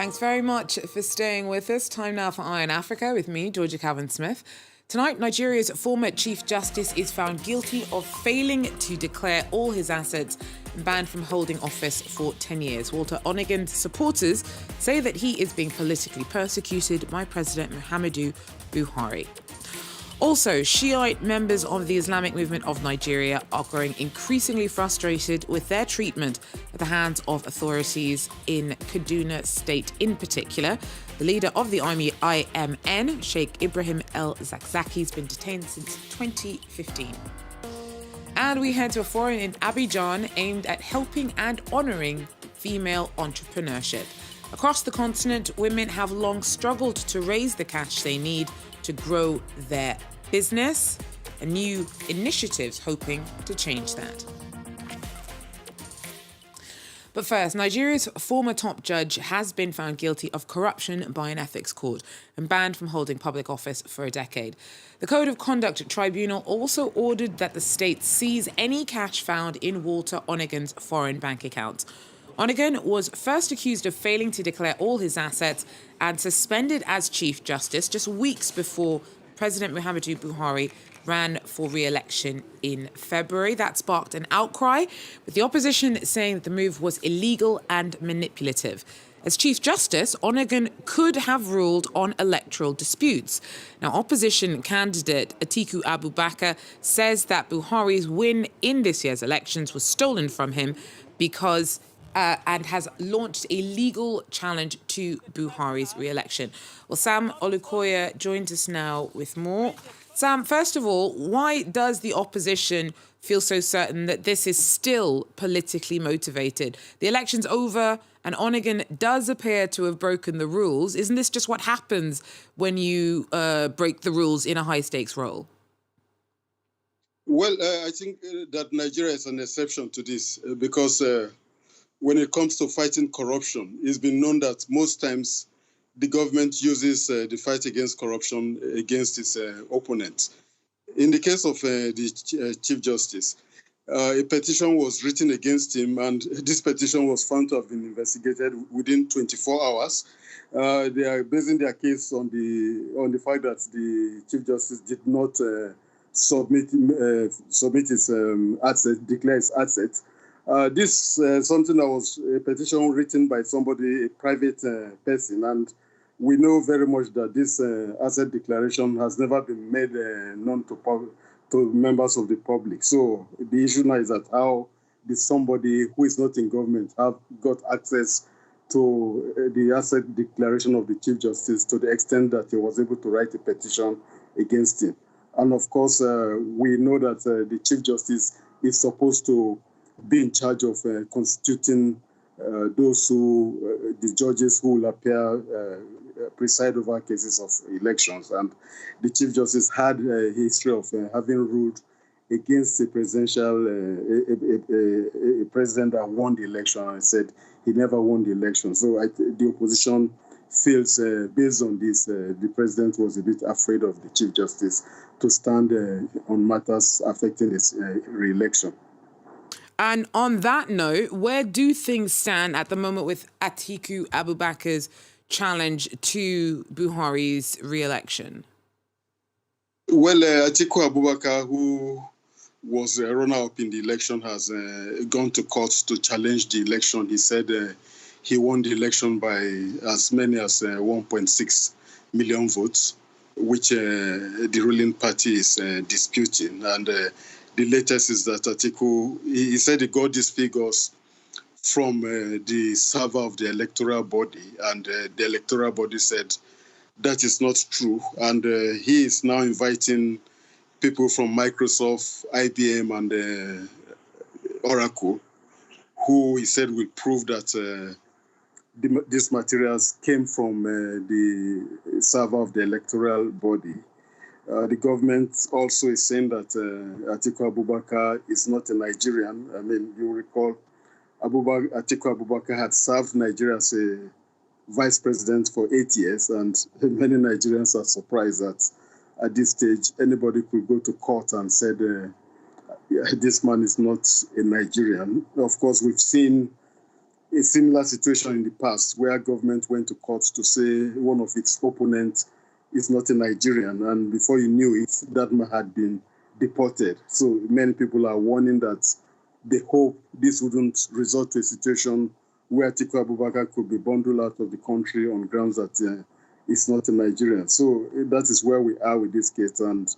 Thanks very much for staying with us. Time now for Eye on Africa with me, Georgia Calvin-Smith. Tonight, Nigeria's former Chief Justice is found guilty of failing to declare all his assets and banned from holding office for 10 years. Walter Onigon's supporters say that he is being politically persecuted by President Muhammadu Buhari. Also, Shiite members of the Islamic movement of Nigeria are growing increasingly frustrated with their treatment at the hands of authorities in Kaduna State in particular. The leader of the IMN, Sheikh Ibrahim El-Zakzaki, has been detained since 2015. And we head to a forum in Abidjan aimed at helping and honouring female entrepreneurship. Across the continent, women have long struggled to raise the cash they need to grow their business, and new initiatives hoping to change that. But first, Nigeria's former top judge has been found guilty of corruption by an ethics court and banned from holding public office for a decade. The Code of Conduct Tribunal also ordered that the state seize any cash found in Walter Onigon's foreign bank accounts. Onigon was first accused of failing to declare all his assets and suspended as Chief Justice just weeks before President Muhammadu Buhari ran for re-election in February. That sparked an outcry, with the opposition saying that the move was illegal and manipulative. As Chief Justice, Onigon could have ruled on electoral disputes. Now, opposition candidate Atiku Abubakar says that Buhari's win in this year's elections was stolen from him because and has launched a legal challenge to Buhari's re-election. Well, Sam Olukoya joins us now with more. Sam, first of all, why does the opposition feel so certain that this is still politically motivated? The election's over and Onigon does appear to have broken the rules. Isn't this just what happens when you break the rules in a high-stakes role? Well, I think that Nigeria is an exception to this because when it comes to fighting corruption, it's been known that most times the government uses the fight against corruption against its opponents. In the case of the Chief Justice, a petition was written against him, and this petition was found to have been investigated within 24 hours. They are basing their case on the fact that the Chief Justice did not submit his asset, declare his assets. This is something that was a petition written by somebody, a private person, and we know very much that this asset declaration has never been made known to members of the public. So the issue now is that how did somebody who is not in government have got access to the asset declaration of the Chief Justice to the extent that he was able to write a petition against him. And of course, we know that the Chief Justice is supposed to be in charge of constituting the judges who will appear, preside over cases of elections. And the Chief Justice had a history of having ruled against a president that won the election, and said he never won the election. So the opposition feels, based on this, the president was a bit afraid of the Chief Justice to stand on matters affecting his re-election. And on that note, where do things stand at the moment with Atiku Abubakar's challenge to Buhari's re-election? Well, Atiku Abubakar, who was a runner-up in the election, has gone to court to challenge the election. He said he won the election by as many as 1.6 million votes, which the ruling party is disputing. And the latest is that Atiku, he said he got these figures from the server of the electoral body, and the electoral body said that is not true. And he is now inviting people from Microsoft, IBM, and Oracle, who he said will prove that these materials came from the server of the electoral body. The government also is saying that Atiku Abubakar is not a Nigerian. I mean, you recall Atiku Abubakar had served Nigeria as a vice president for 8 years, and many Nigerians are surprised that at this stage anybody could go to court and said this man is not a Nigerian. Of course, we've seen a similar situation in the past where government went to court to say one of its opponents is not a Nigerian, and before you knew it, that man had been deported. So many people are warning that they hope this wouldn't result to a situation where Atiku Abubakar could be bundled out of the country on grounds that it's not a Nigerian. So that is where we are with this case, and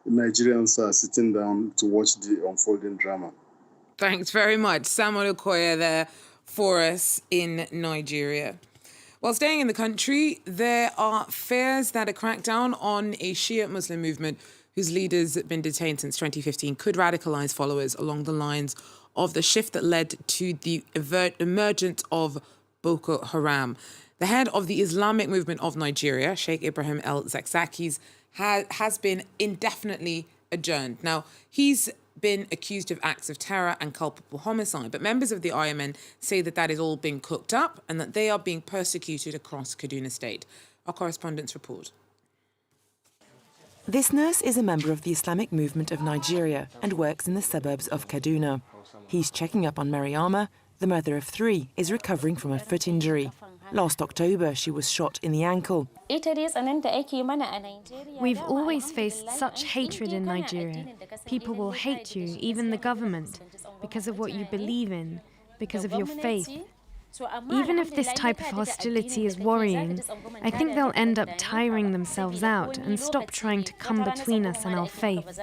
Nigerians are sitting down to watch the unfolding drama. Thanks very much. Samuel Okoye there for us in Nigeria. While staying in the country, there are fears that a crackdown on a Shia Muslim movement whose leaders have been detained since 2015 could radicalise followers along the lines of the shift that led to the emergence of Boko Haram. The head of the Islamic movement of Nigeria, Sheikh Ibrahim El-Zakzaky, has been indefinitely adjourned. Now, he's been accused of acts of terror and culpable homicide, but members of the IMN say that is all being cooked up and that they are being persecuted across Kaduna State. Our correspondents report. This nurse is a member of the Islamic movement of Nigeria and works in the suburbs of Kaduna. He's checking up on Mariama. The mother of 3 is recovering from a foot injury. Last October, she was shot in the ankle. We've always faced such hatred in Nigeria. People will hate you, even the government, because of what you believe in, because of your faith. Even if this type of hostility is worrying, I think they'll end up tiring themselves out and stop trying to come between us and our faith.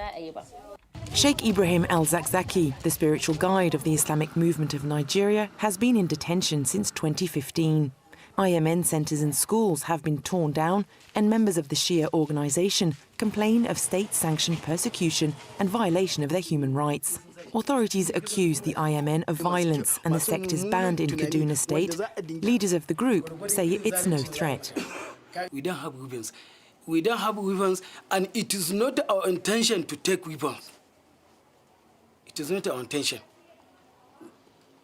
Sheikh Ibrahim El-Zakzaky, the spiritual guide of the Islamic movement of Nigeria, has been in detention since 2015. IMN centres and schools have been torn down, and members of the Shia organisation complain of state-sanctioned persecution and violation of their human rights. Authorities accuse the IMN of violence, and the sect is banned in Kaduna State. Leaders of the group say it's no threat. We don't have weapons. We don't have weapons, and it is not our intention to take weapons. It is not our intention.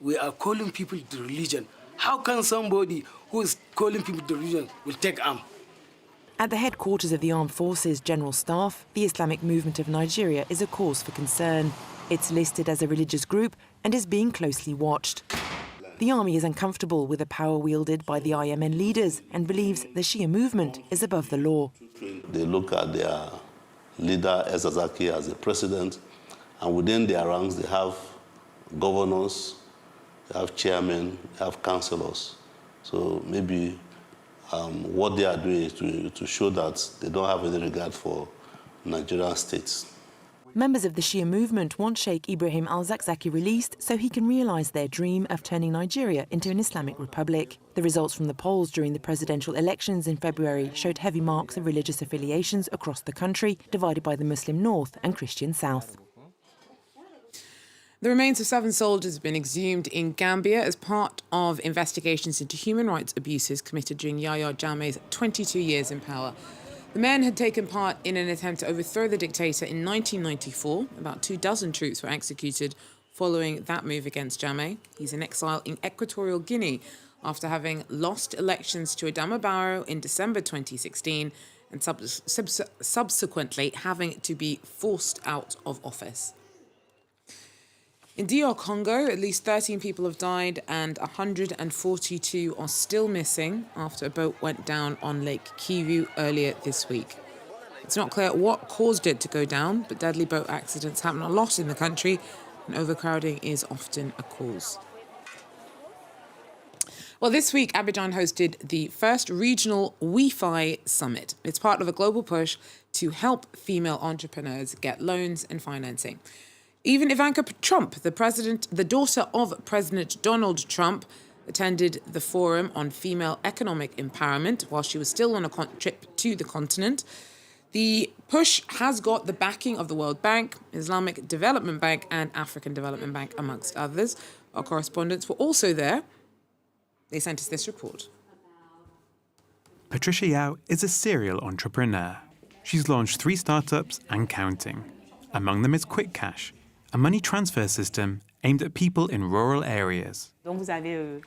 We are calling people to religion. How can somebody who is calling people to religion will take arm? At the headquarters of the Armed Forces General Staff, the Islamic movement of Nigeria is a cause for concern. It's listed as a religious group and is being closely watched. The army is uncomfortable with the power wielded by the IMN leaders and believes the Shia movement is above the law. They look at their leader, El-Zakzaky, as a president, and within their ranks they have governors, they have chairmen, they have councillors. So maybe what they are doing is to show that they don't have any regard for Nigerian states. Members of the Shia movement want Sheikh Ibrahim El-Zakzaky released so he can realise their dream of turning Nigeria into an Islamic republic. The results from the polls during the presidential elections in February showed heavy marks of religious affiliations across the country, divided by the Muslim North and Christian South. The remains of 7 soldiers have been exhumed in Gambia as part of investigations into human rights abuses committed during Yahya Jammeh's 22 years in power. The men had taken part in an attempt to overthrow the dictator in 1994. About 24 troops were executed following that move against Jammeh. He's in exile in Equatorial Guinea after having lost elections to Adama Barrow in December 2016 and subsequently having to be forced out of office. In DR Congo, at least 13 people have died and 142 are still missing after a boat went down on Lake Kivu earlier this week. It's not clear what caused it to go down, but deadly boat accidents happen a lot in the country, and overcrowding is often a cause. Well, this week, Abidjan hosted the first regional Wi-Fi summit. It's part of a global push to help female entrepreneurs get loans and financing. Even Ivanka Trump, the daughter of President Donald Trump, attended the Forum on Female Economic Empowerment while she was still on a trip to the continent. The push has got the backing of the World Bank, Islamic Development Bank and African Development Bank, amongst others. Our correspondents were also there. They sent us this report. Patricia Yao is a serial entrepreneur. She's launched 3 startups and counting. Among them is QuickCash, a money transfer system aimed at people in rural areas.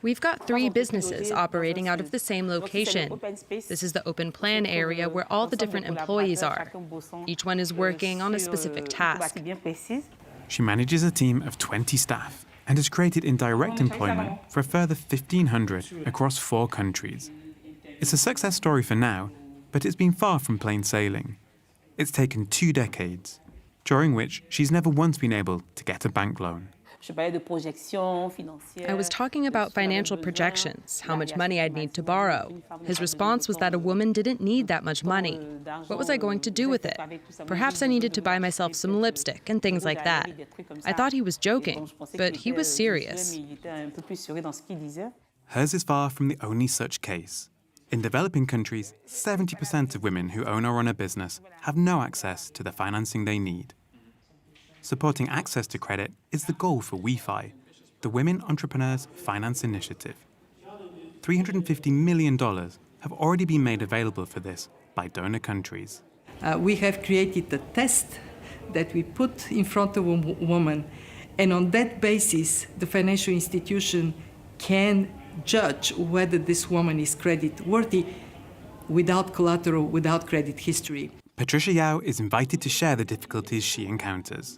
We've got 3 businesses operating out of the same location. This is the open plan area where all the different employees are. Each one is working on a specific task. She manages a team of 20 staff and has created indirect employment for a further 1,500 across 4 countries. It's a success story for now, but it's been far from plain sailing. It's taken 2 decades, during which she's never once been able to get a bank loan. I was talking about financial projections, how much money I'd need to borrow. His response was that a woman didn't need that much money. What was I going to do with it? Perhaps I needed to buy myself some lipstick and things like that. I thought he was joking, but he was serious. Hers is far from the only such case. In developing countries, 70% of women who own or run a business have no access to the financing they need. Supporting access to credit is the goal for WeFi, the Women Entrepreneurs Finance Initiative. $350 million have already been made available for this by donor countries. We have created a test that we put in front of a woman, and on that basis, the financial institution can judge whether this woman is credit-worthy without collateral, without credit history. Patricia Yao is invited to share the difficulties she encounters.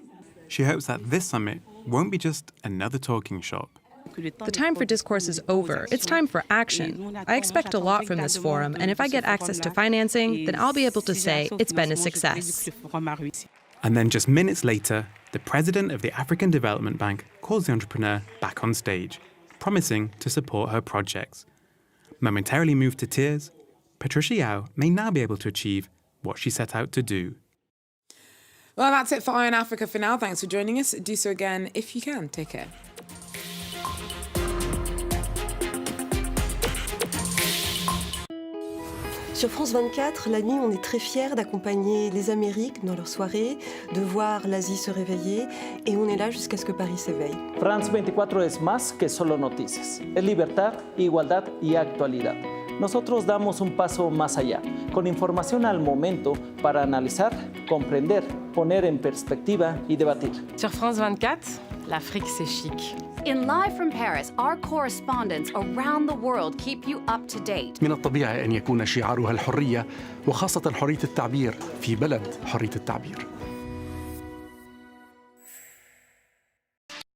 She hopes that this summit won't be just another talking shop. The time for discourse is over. It's time for action. I expect a lot from this forum, and if I get access to financing, then I'll be able to say it's been a success. And then just minutes later, the president of the African Development Bank calls the entrepreneur back on stage, promising to support her projects. Momentarily moved to tears, Patricia Yao may now be able to achieve what she set out to do. Well, that's it for Eye on Africa for now. Thanks for joining us. Do so again if you can. Take care. Sur France 24, la nuit, on est très fiers d'accompagner les Amériques dans leurs soirées, de voir l'Asie se réveiller, et on est là jusqu'à ce que Paris s'éveille. France 24 es más que solo noticias. Es libertad, igualdad y actualidad. Nosotros damos un paso más allá, con información al momento para analizar, comprender, poner en perspectiva y debatir. Sur France 24, l'Afrique c'est chic. In Live from Paris, our correspondents around the world keep you up to date. من الطبيعي أن يكون شعارها الحرية وخاصة حرية التعبير في بلد حرية التعبير.